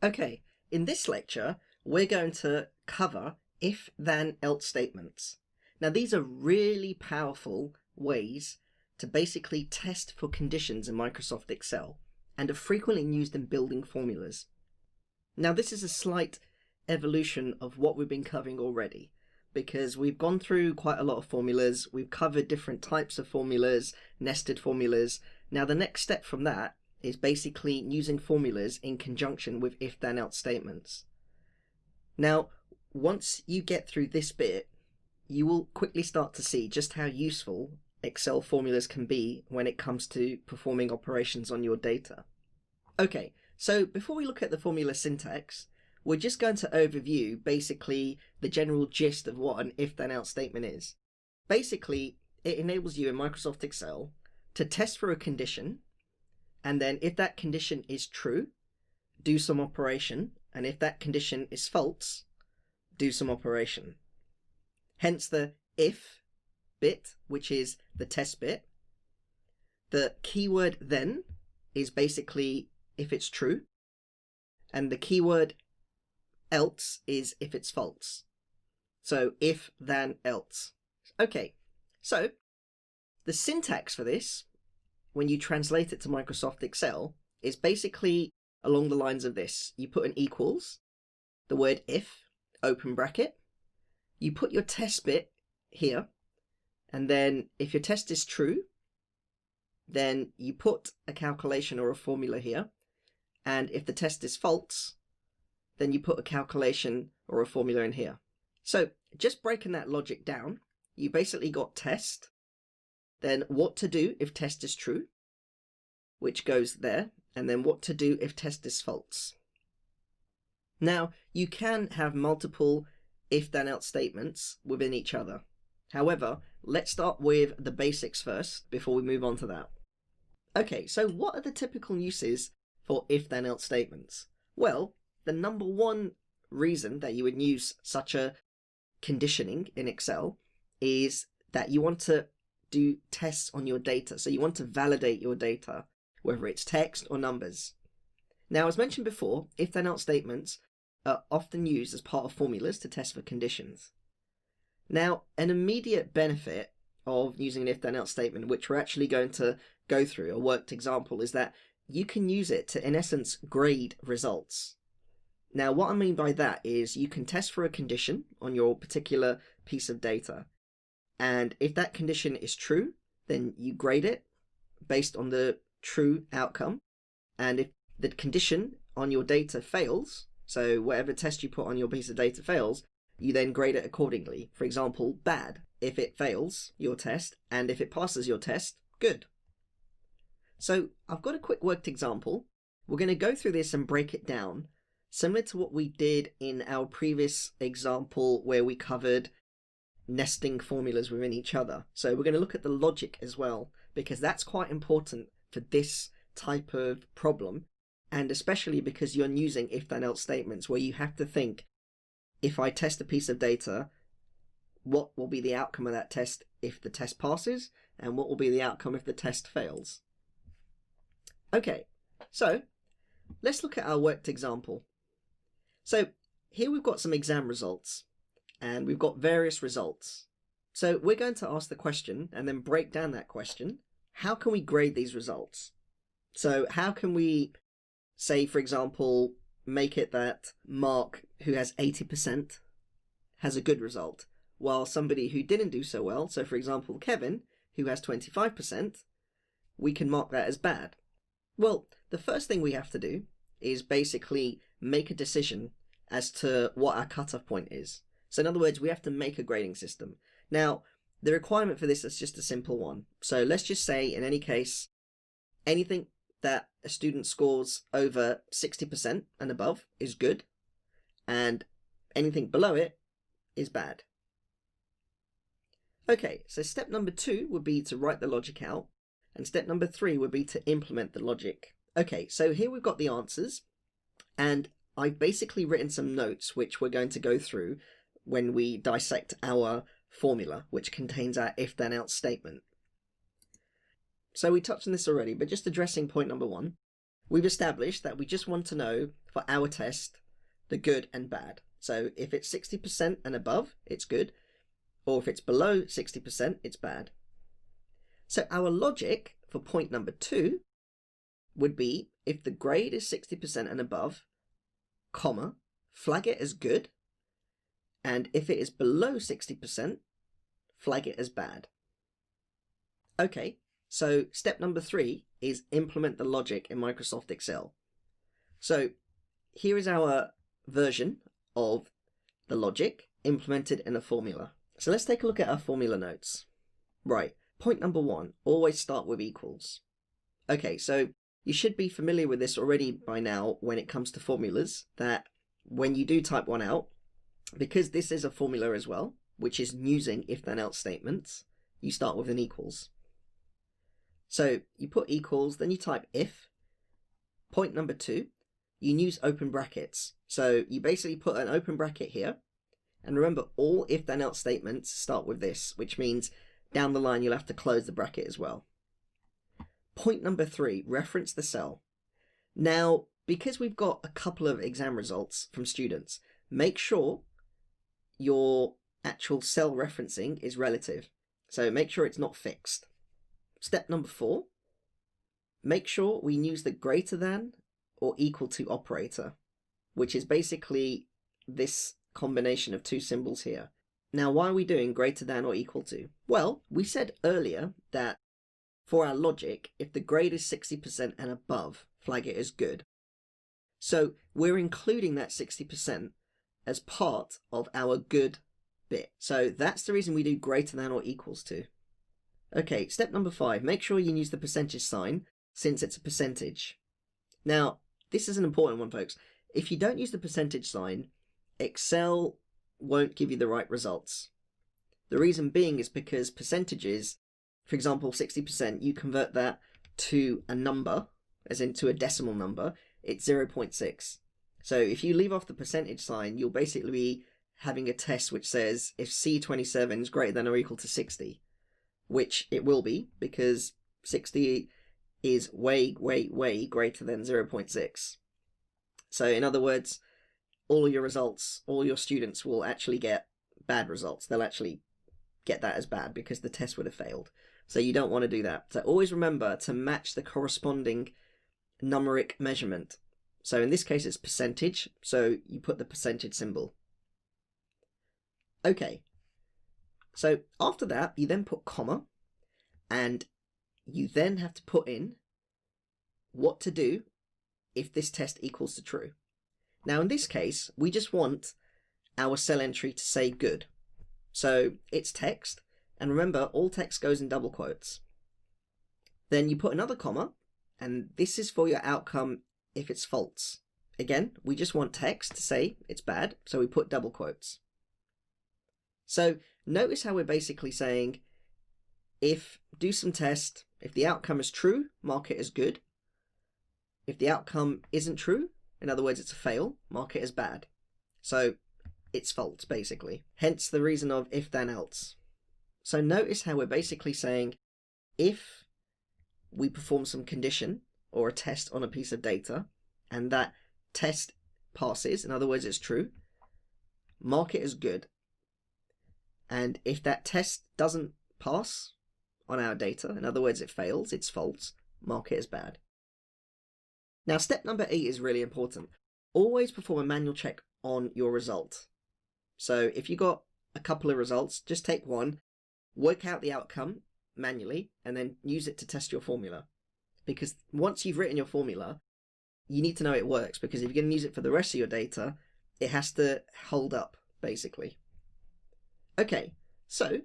Okay, in this lecture, we're going to cover if-then-else statements. Now, these are really powerful ways to basically test for conditions in Microsoft Excel and are frequently used in building formulas. Now, this is a slight evolution of what we've been covering already, because we've gone through quite a lot of formulas, we've covered different types of formulas, nested formulas. Now, the next step from that is basically using formulas in conjunction with if-then-else statements. Now, once you get through this bit, you will quickly start to see just how useful Excel formulas can be when it comes to performing operations on your data. Okay, so before we look at the formula syntax, we're just going to overview basically the general gist of what an if-then-else statement is. Basically, it enables you in Microsoft Excel to test for a condition, and then if that condition is true, do some operation, and if that condition is false, do some operation. Hence the if bit, which is the test bit. The keyword then is basically if it's true, and the keyword else is if it's false. So if, then, else. Okay, so the syntax for this, when you translate it to Microsoft Excel, is basically along the lines of this. You put an equals, the word if, open bracket, you put your test bit here, and then if your test is true, then you put a calculation or a formula here, and if the test is false, then you put a calculation or a formula in here. So just breaking that logic down, you basically got test, then what to do if test is true, which goes there, and then what to do if test is false. Now, you can have multiple if-then-else statements within each other. However, let's start with the basics first before we move on to that. Okay, so what are the typical uses for if-then-else statements? Well, the number one reason that you would use such a conditioning in Excel is that you want to do tests on your data. So you want to validate your data, whether it's text or numbers. Now, as mentioned before, if-then-else statements are often used as part of formulas to test for conditions. Now, an immediate benefit of using an if-then-else statement, which we're actually going to go through, a worked example, is that you can use it to, in essence, grade results. Now, what I mean by that is you can test for a condition on your particular piece of data. And if that condition is true, then you grade it based on the true outcome. And if the condition on your data fails, so whatever test you put on your piece of data fails, you then grade it accordingly. For example, bad if it fails your test, and if it passes your test, good. So I've got a quick worked example. We're going to go through this and break it down, similar to what we did in our previous example where we covered nesting formulas within each other. So we're going to look at the logic as well, because that's quite important for this type of problem, and especially because you're using if-then-else statements where you have to think, if I test a piece of data, what will be the outcome of that test if the test passes, and what will be the outcome if the test fails? Okay, so let's look at our worked example. So here we've got some exam results, and we've got various results. So we're going to ask the question and then break down that question. How can we grade these results? So how can we say, for example, make it that Mark, who has 80%, has a good result, while somebody who didn't do so well, so for example Kevin, who has 25%, we can mark that as bad? Well, the first thing we have to do is basically make a decision as to what our cutoff point is. So in other words, we have to make a grading system. Now, the requirement for this is just a simple one. So let's just say, in any case, anything that a student scores over 60% and above is good, and anything below it is bad. Okay, so step number 2 would be to write the logic out, and step number 3 would be to implement the logic. Okay, so here we've got the answers, and I've basically written some notes which we're going to go through when we dissect our formula, which contains our if-then-else statement. So we touched on this already, but just addressing point number 1, we've established that we just want to know for our test the good and bad. So if it's 60% and above, it's good, or if it's below 60%, it's bad. So our logic for point number 2 would be, if the grade is 60% and above, comma, flag it as good, and if it is below 60%, flag it as bad. Okay, so step number 3 is implement the logic in Microsoft Excel. So here is our version of the logic implemented in a formula. So let's take a look at our formula notes. Right, point number 1, always start with equals. Okay, so you should be familiar with this already by now when it comes to formulas, that when you do type one out, because this is a formula as well, which is using if then else statements, you start with an equals. So you put equals, then you type if. Point number 2, you use open brackets. So you basically put an open bracket here, and remember all if then else statements start with this, which means down the line you'll have to close the bracket as well. Point number 3, reference the cell. Now, because we've got a couple of exam results from students, make sure your actual cell referencing is relative. So make sure it's not fixed. Step number 4, make sure we use the greater than or equal to operator, which is basically this combination of two symbols here. Now, why are we doing greater than or equal to? Well, we said earlier that for our logic, if the grade is 60% and above, flag it as good. So we're including that 60% as part of our good bit. So that's the reason we do greater than or equals to. Okay, step number 5, make sure you use the percentage sign since it's a percentage. Now, this is an important one, folks. If you don't use the percentage sign, Excel won't give you the right results. The reason being is because percentages, for example, 60%, you convert that to a number, as into a decimal number, it's 0.6. So if you leave off the percentage sign, you'll basically be having a test which says if C27 is greater than or equal to 60, which it will be because 60 is way, way, way greater than 0.6. So in other words, all your results, all your students will actually get bad results. They'll actually get that as bad because the test would have failed. So you don't want to do that. So always remember to match the corresponding numeric measurement. So in this case it's percentage, so you put the percentage symbol. Okay, so after that you then put comma, and you then have to put in what to do if this test equals to true. Now in this case we just want our cell entry to say good. So it's text, and remember all text goes in double quotes. Then you put another comma, and this is for your outcome if it's false. Again, we just want text to say it's bad, so we put double quotes. So notice how we're basically saying if do some test, if the outcome is true, mark it as good. If the outcome isn't true, in other words it's a fail, mark it as bad. So it's false basically. Hence the reason of if then else. So notice how we're basically saying if we perform some condition or a test on a piece of data and that test passes, in other words it's true, mark it as good. And if that test doesn't pass on our data, in other words it fails, it's false, mark it as bad. Now step number 8 is really important. Always perform a manual check on your result. So if you got a couple of results, just take one, work out the outcome manually, and then use it to test your formula. Because once you've written your formula, you need to know it works, because if you're going to use it for the rest of your data, it has to hold up, basically. Okay, so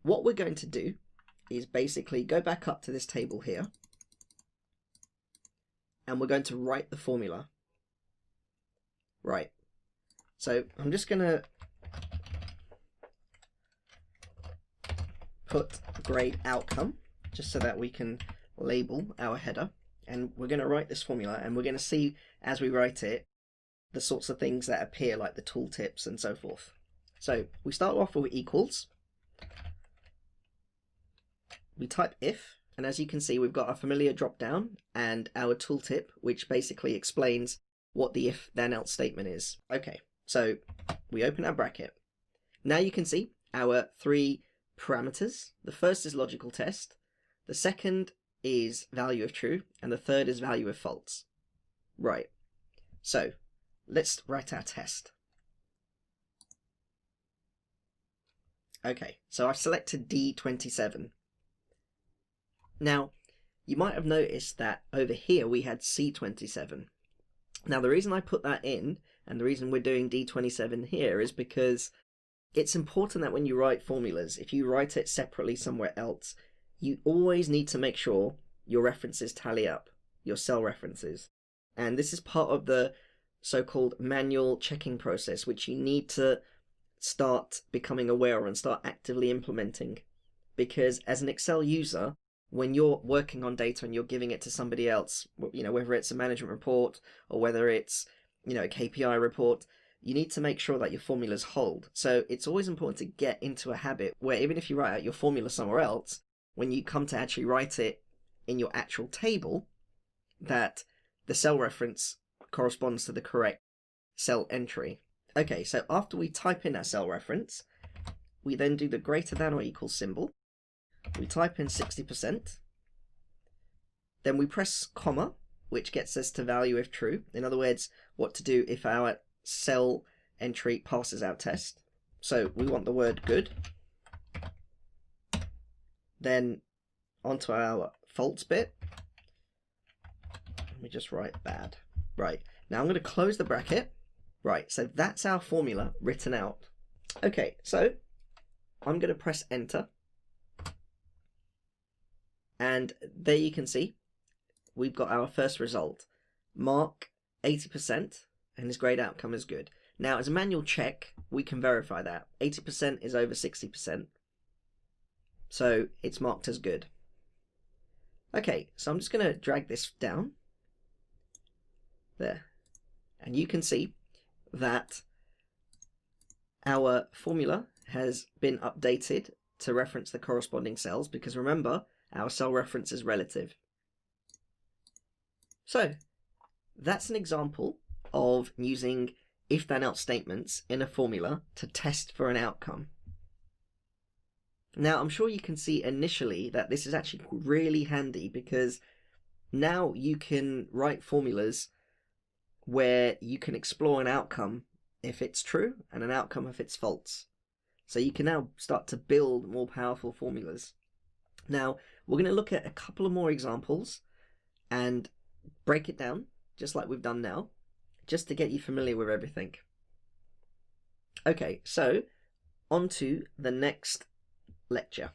what we're going to do is basically go back up to this table here, and we're going to write the formula. Right, so I'm just going to put grade outcome, just so that we can label our header, and we're going to write this formula, and we're going to see as we write it the sorts of things that appear, like the tooltips and so forth. So we start off with equals, we type if, and as you can see we've got our familiar drop down and our tooltip, which basically explains what the if then else statement is. Okay, so we open our bracket. Now you can see our three parameters. The first is logical test, the second is value of true, and the third is value of false. Right, so let's write our test. Okay, so I've selected D27. Now, you might have noticed that over here we had C27. Now, the reason I put that in, and the reason we're doing D27 here, is because it's important that when you write formulas, if you write it separately somewhere else, you always need to make sure your references tally up, your cell references. And this is part of the so-called manual checking process, which you need to start becoming aware of and start actively implementing. Because as an Excel user, when you're working on data and you're giving it to somebody else, whether it's a management report or whether it's, a KPI report, you need to make sure that your formulas hold. So it's always important to get into a habit where even if you write out your formula somewhere else, when you come to actually write it in your actual table, that the cell reference corresponds to the correct cell entry. Okay, so after we type in our cell reference, we then do the greater than or equal symbol. We type in 60%. Then we press comma, which gets us to value if true. In other words, what to do if our cell entry passes our test. So we want the word good. Then onto our false bit. Let me just write bad. Right, now I'm going to close the bracket. Right, so that's our formula written out. Okay, so I'm going to press enter. And there you can see we've got our first result. Mark 80% and his grade outcome is good. Now, as a manual check, we can verify that. 80% is over 60%. So it's marked as good. Okay, so I'm just going to drag this down. There. And you can see that our formula has been updated to reference the corresponding cells, because remember, our cell reference is relative. So that's an example of using if then else statements in a formula to test for an outcome. Now, I'm sure you can see initially that this is actually really handy, because now you can write formulas where you can explore an outcome if it's true and an outcome if it's false. So you can now start to build more powerful formulas. Now, we're going to look at a couple of more examples and break it down, just like we've done now, just to get you familiar with everything. Okay, so on to the next lecture.